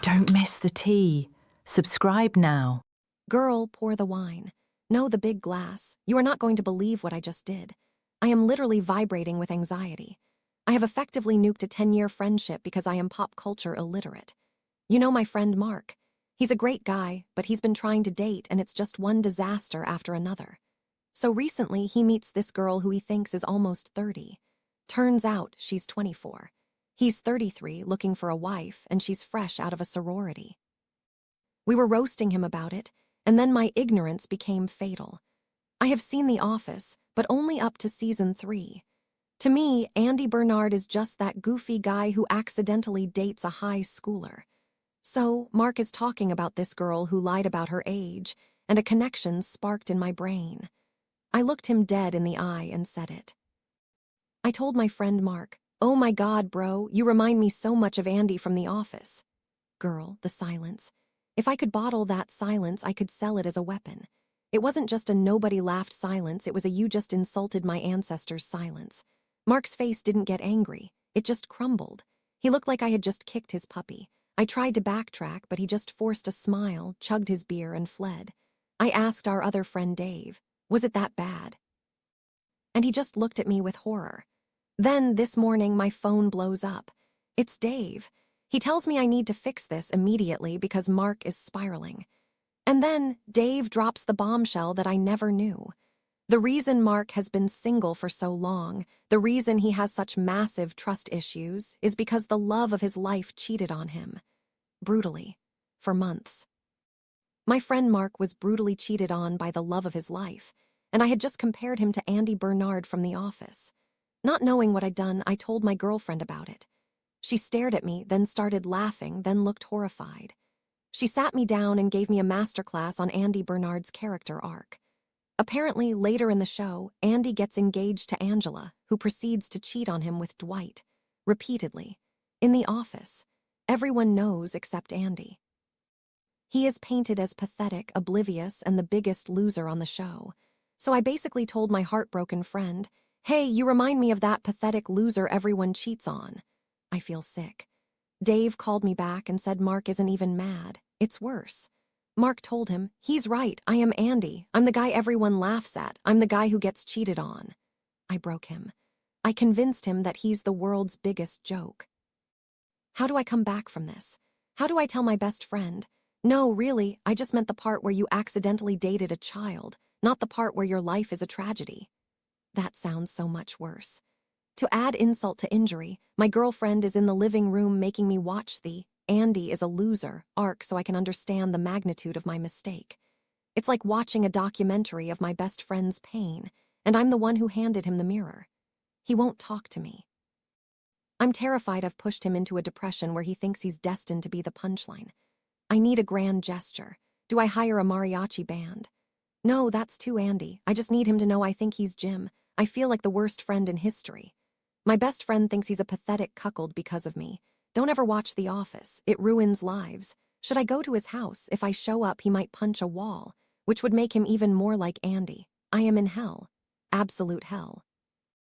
Don't miss the tea. Subscribe now. Girl, pour the wine. No, the big glass. You are not going to believe what I just did. I am literally vibrating with anxiety. I have effectively nuked a 10-year friendship because I am pop culture illiterate. You know my friend Mark. He's a great guy, but he's been trying to date and it's just one disaster after another. So recently, he meets this girl who he thinks is almost 30. Turns out she's 24. He's 33, looking for a wife, and she's fresh out of a sorority. We were roasting him about it, and then my ignorance became fatal. I have seen The Office, but only up to season 3. To me, Andy Bernard is just that goofy guy who accidentally dates a high schooler. So, Mark is talking about this girl who lied about her age, and a connection sparked in my brain. I looked him dead in the eye and said it. I told my friend Mark, "Oh my God, bro, you remind me so much of Andy from The Office." Girl, the silence. If I could bottle that silence, I could sell it as a weapon. It wasn't just a nobody laughed silence, it was a you just insulted my ancestors silence. Mark's face didn't get angry, it just crumbled. He looked like I had just kicked his puppy. I tried to backtrack, but he just forced a smile, chugged his beer, and fled. I asked our other friend Dave, was it that bad? And he just looked at me with horror. Then, this morning, my phone blows up. It's Dave. He tells me I need to fix this immediately because Mark is spiraling. And then, Dave drops the bombshell that I never knew. The reason Mark has been single for so long, the reason he has such massive trust issues, is because the love of his life cheated on him. Brutally. For months. My friend Mark was brutally cheated on by the love of his life, and I had just compared him to Andy Bernard from The Office. Not knowing what I'd done, I told my girlfriend about it. She stared at me, then started laughing, then looked horrified. She sat me down and gave me a masterclass on Andy Bernard's character arc. Apparently, later in the show, Andy gets engaged to Angela, who proceeds to cheat on him with Dwight. Repeatedly. In The Office. Everyone knows except Andy. He is painted as pathetic, oblivious, and the biggest loser on the show. So I basically told my heartbroken friend, "Hey, you remind me of that pathetic loser everyone cheats on." I feel sick. Dave called me back and said Mark isn't even mad. It's worse. Mark told him, "He's right, I am Andy. I'm the guy everyone laughs at. I'm the guy who gets cheated on." I broke him. I convinced him that he's the world's biggest joke. How do I come back from this? How do I tell my best friend? No, really, I just meant the part where you accidentally dated a child, not the part where your life is a tragedy. That sounds so much worse. To add insult to injury, my girlfriend is in the living room making me watch the "Andy is a loser" arc so I can understand the magnitude of my mistake. It's like watching a documentary of my best friend's pain, and I'm the one who handed him the mirror. He won't talk to me. I'm terrified I've pushed him into a depression where he thinks he's destined to be the punchline. I need a grand gesture. Do I hire a mariachi band? No, that's too Andy. I just need him to know I think he's Jim. I feel like the worst friend in history. My best friend thinks he's a pathetic cuckold because of me. Don't ever watch The Office. It ruins lives. Should I go to his house? If I show up, he might punch a wall, which would make him even more like Andy. I am in hell. Absolute hell.